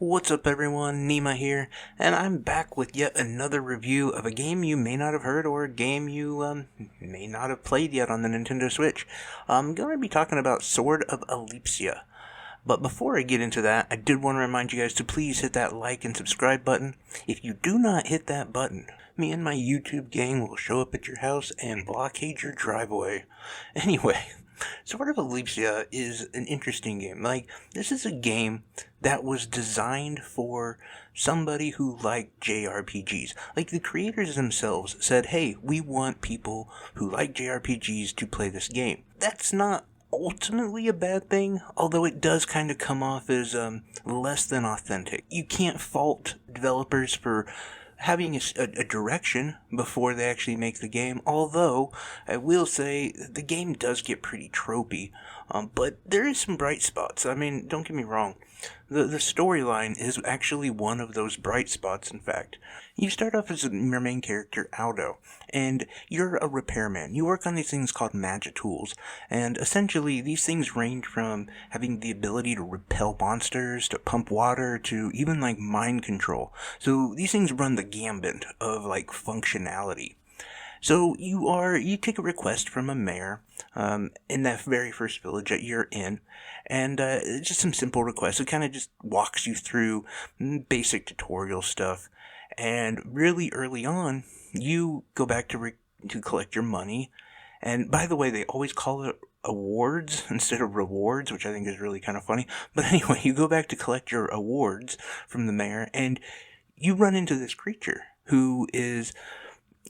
What's up everyone, Nima here, and I'm back with yet another review of a game you may not have heard or a game you may not have played yet on the Nintendo Switch. I'm going to be talking about Sword of Elpisia. But before I get into that, I did want to remind you guys to please hit that like and subscribe button. If you do not hit that button, me and my YouTube gang will show up at your house and blockade your driveway. Anyway, Sword of Elpisia is an interesting game. This is a game that was designed for somebody who liked JRPGs. The creators themselves said, hey, we want people who like JRPGs to play this game. That's not ultimately a bad thing, although it does kind of come off as less than authentic. You can't fault developers for having a direction before they actually make the game, although I will say the game does get pretty tropey, but there is some bright spots. I mean, don't get me wrong. The storyline is actually one of those bright spots, in fact. You start off as your main character, Aldo, and you're a repairman. You work on these things called magic tools, and essentially these things range from having the ability to repel monsters, to pump water, to even mind control. So these things run the gambit of functionality. So you take a request from a mayor in that very first village that you're in, and it's just some simple requests. It kind of just walks you through basic tutorial stuff, and really early on, you go back to collect your money. And by the way, they always call it awards instead of rewards, which I think is really kind of funny. But anyway, you go back to collect your awards from the mayor, and you run into this creature who is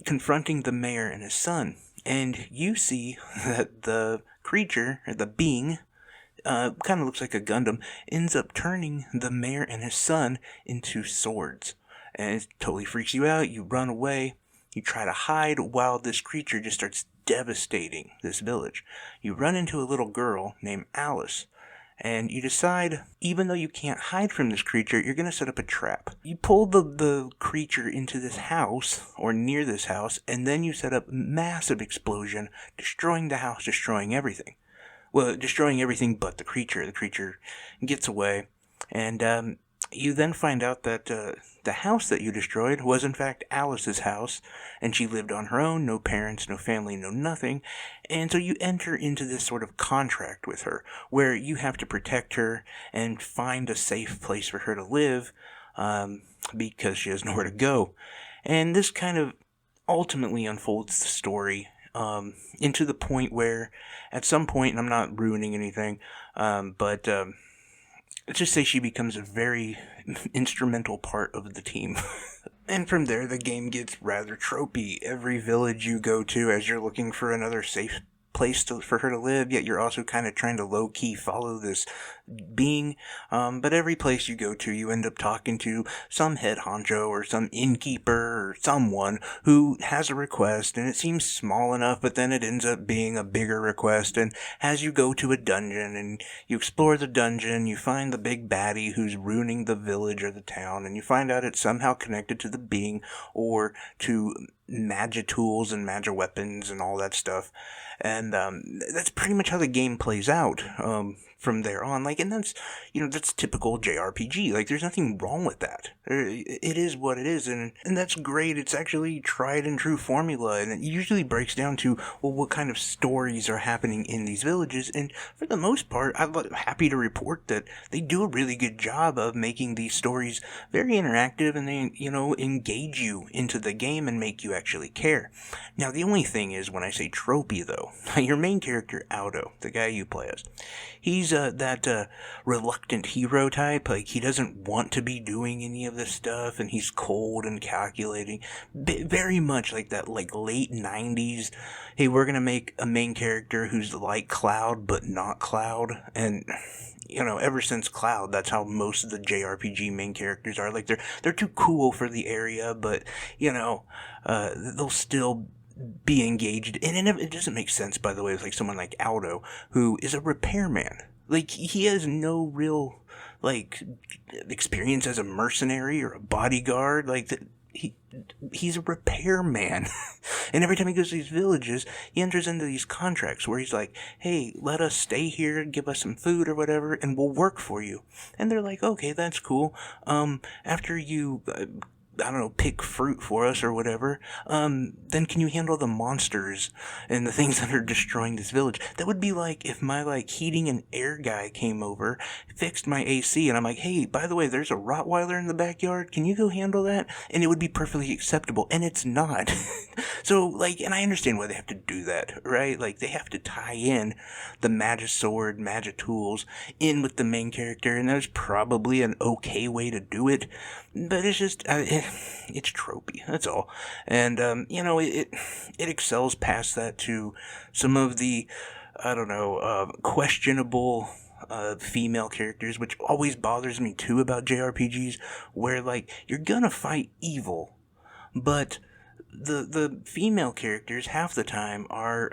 confronting the mayor and his son, and you see that the creature, or the being, kind of looks like a Gundam, ends up turning the mayor and his son into swords, and it totally freaks you out. You run away, you try to hide while this creature just starts devastating this village. You run into a little girl named Alice, and you decide, even though you can't hide from this creature, you're going to set up a trap. You pull the creature into this house, or near this house, and then you set up a massive explosion, destroying the house, destroying everything. Well, destroying everything but the creature. The creature gets away, and you then find out that the house that you destroyed was in fact Alice's house, and she lived on her own, no parents, no family, no nothing, and so you enter into this sort of contract with her, where you have to protect her and find a safe place for her to live, because she has nowhere to go. And this kind of ultimately unfolds the story into the point where, at some point, and I'm not ruining anything, but let's just say she becomes a very instrumental part of the team. And from there, the game gets rather tropey. Every village you go to, as you're looking for another safe place for her to live, yet you're also kind of trying to low-key follow this being, but every place you go to, you end up talking to some head honcho or some innkeeper or someone who has a request, and it seems small enough, but then it ends up being a bigger request. And as you go to a dungeon and you explore the dungeon, you find the big baddie who's ruining the village or the town, and you find out it's somehow connected to the being or to magic tools and magic weapons and all that stuff. And that's pretty much how the game plays out from there on. And that's typical JRPG. There's nothing wrong with that. It is what it is, and that's great. It's actually tried and true formula, and it usually breaks down to, well, what kind of stories are happening in these villages. And for the most part, I'm happy to report that they do a really good job of making these stories very interactive, and they, engage you into the game and make you actually care. Now, the only thing is, when I say tropey, though, your main character, Aldo, the guy you play as, he's that reluctant hero type. He doesn't want to be doing any of this stuff, and he's cold and calculating. Very much like that, late 90s, hey, we're gonna make a main character who's like Cloud, but not Cloud. And ever since Cloud, that's how most of the JRPG main characters are. They're too cool for the area, but, they'll still be engaged. And it doesn't make sense, by the way, with someone like Aldo, who is a repairman. He has no real, experience as a mercenary or a bodyguard. he's a repairman. And every time he goes to these villages, he enters into these contracts where he's like, hey, let us stay here, give us some food or whatever, and we'll work for you. And they're like, okay, that's cool. After you I don't know, pick fruit for us or whatever, then can you handle the monsters and the things that are destroying this village? That would be like if my, like, heating and air guy came over, fixed my AC, and I'm like, hey, by the way, there's a Rottweiler in the backyard, can you go handle that? And it would be perfectly acceptable, and it's not. So, like, and I understand why they have to do that, right? Like, they have to tie in the magic sword, magic tools in with the main character, and that's probably an okay way to do it, but it's just, it's tropey, that's all. And, it excels past that to some of the, I don't know, questionable female characters, which always bothers me too about JRPGs, where, like, you're gonna fight evil, but the female characters half the time are,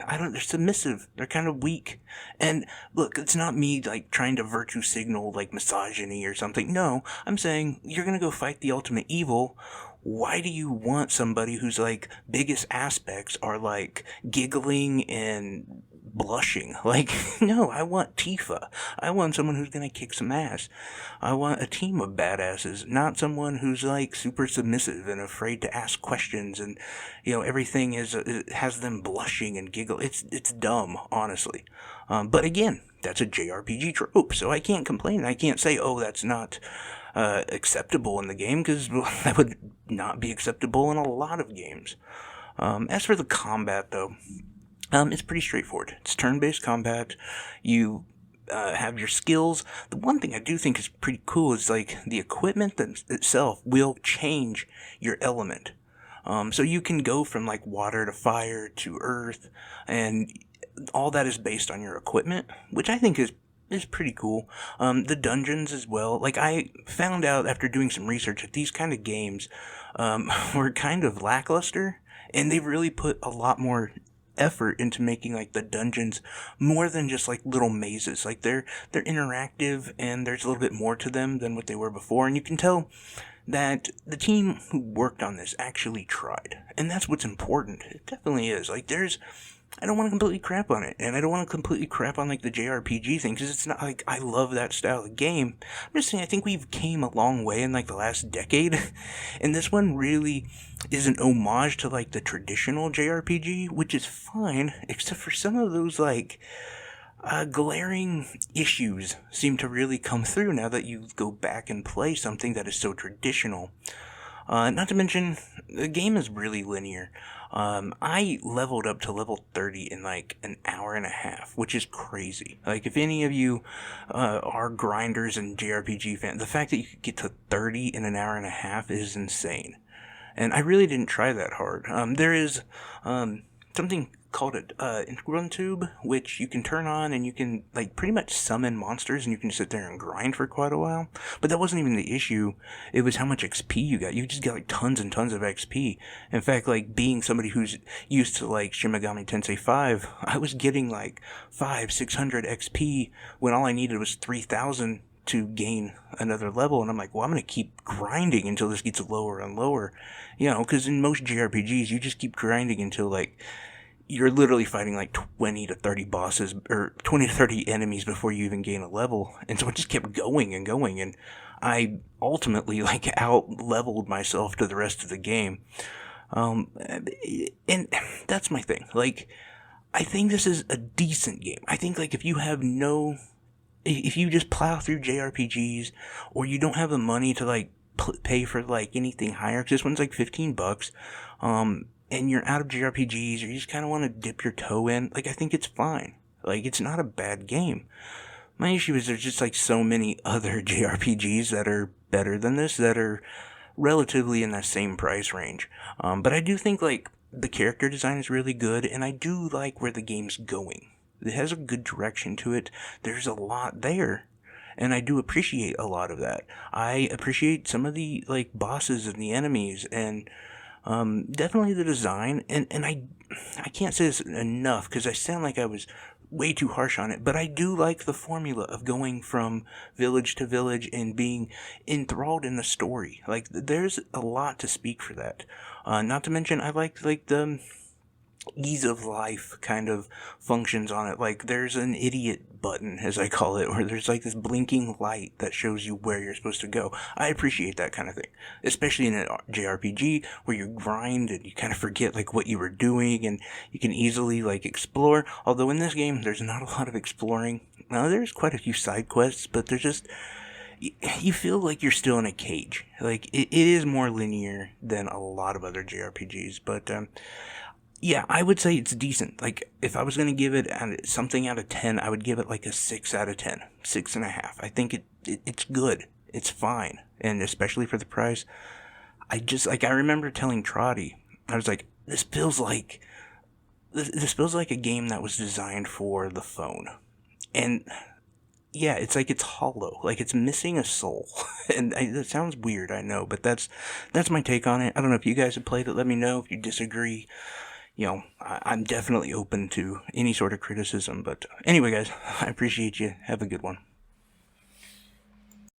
they're submissive, they're kind of weak. And look, it's not me, like, trying to virtue signal, like, misogyny or something. No, I'm saying, you're gonna go fight the ultimate evil. Why do you want somebody whose, like, biggest aspects are, like, giggling and blushing? Like, no, I want Tifa. I want someone who's gonna kick some ass. I want a team of badasses, not someone who's, like, super submissive and afraid to ask questions, and, everything has them blushing and giggle. It's dumb, honestly. But again, that's a JRPG trope, so I can't complain. I can't say, oh, that's not acceptable in the game, because that would not be acceptable in a lot of games. As for the combat, though, it's pretty straightforward. It's turn-based combat. You have your skills. The one thing I do think is pretty cool is, like, the equipment itself will change your element. So you can go from, like, water to fire to earth, and all that is based on your equipment, which I think is pretty cool. The dungeons as well. Like, I found out after doing some research that these kind of games were kind of lackluster, and they really put a lot more effort into making, like, the dungeons more than just, like, little mazes. Like, they're interactive, and there's a little bit more to them than what they were before, and you can tell that the team who worked on this actually tried, and that's what's important. It definitely is. Like, I don't want to completely crap on it, and I don't want to completely crap on, like, the JRPG thing, because it's not like I love that style of game. I'm just saying, I think we've came a long way in, like, the last decade, and this one really is an homage to, like, the traditional JRPG, which is fine, except for some of those, like, glaring issues seem to really come through now that you go back and play something that is so traditional. Not to mention, the game is really linear. I leveled up to level 30 in, like, an hour and a half, which is crazy. Like, if any of you are grinders and JRPG fans, the fact that you could get to 30 in an hour and a half is insane. And I really didn't try that hard. There is something called an integral tube, which you can turn on, and you can, like, pretty much summon monsters, and you can sit there and grind for quite a while. But that wasn't even the issue. It was how much XP you got. You just got, like, tons and tons of XP. In fact, like, being somebody who's used to, like, Shin Megami Tensei 5, I was getting, like, 500-600 XP when all I needed was 3,000 to gain another level, and I'm like, well, I'm gonna keep grinding until this gets lower and lower, because in most JRPGs, you just keep grinding until, like, you're literally fighting, like, 20 to 30 bosses, or 20 to 30 enemies before you even gain a level, and so it just kept going and going, and I ultimately, like, out-leveled myself to the rest of the game, and that's my thing. Like, I think this is a decent game. I think, like, if you just plow through JRPGs, or you don't have the money to, like, pay for, like, anything higher, because this one's, like, $15, and you're out of JRPGs, or you just kind of want to dip your toe in, like, I think it's fine. Like, it's not a bad game. My issue is there's just, like, so many other JRPGs that are better than this, that are relatively in that same price range. But I do think, like, the character design is really good, and I do like where the game's going. It has a good direction to it. There's a lot there, and I do appreciate a lot of that. I appreciate some of the, like, bosses and the enemies, and definitely the design, and I can't say this enough, because I sound like I was way too harsh on it, but I do like the formula of going from village to village and being enthralled in the story. Like, there's a lot to speak for that. Not to mention, I like the ease of life kind of functions on it. Like, there's an idiot button, as I call it, where there's like this blinking light that shows you where you're supposed to go. I appreciate that kind of thing, especially in a JRPG where you grind and you kind of forget like what you were doing, and you can easily like explore. Although in this game there's not a lot of exploring. Now, there's quite a few side quests, but they're just, you feel like you're still in a cage. Like, it is more linear than a lot of other JRPGs, but yeah, I would say it's decent. Like, if I was going to give it something out of 10, I would give it like a 6 out of 10. 6.5. I think it's good. It's fine. And especially for the price. I remember telling Trotty, I was like, this feels like a game that was designed for the phone. And yeah, it's like it's hollow. Like, it's missing a soul. And that sounds weird, I know, but that's my take on it. I don't know if you guys have played it. Let me know if you disagree. I'm definitely open to any sort of criticism. But anyway, guys, I appreciate you. Have a good one.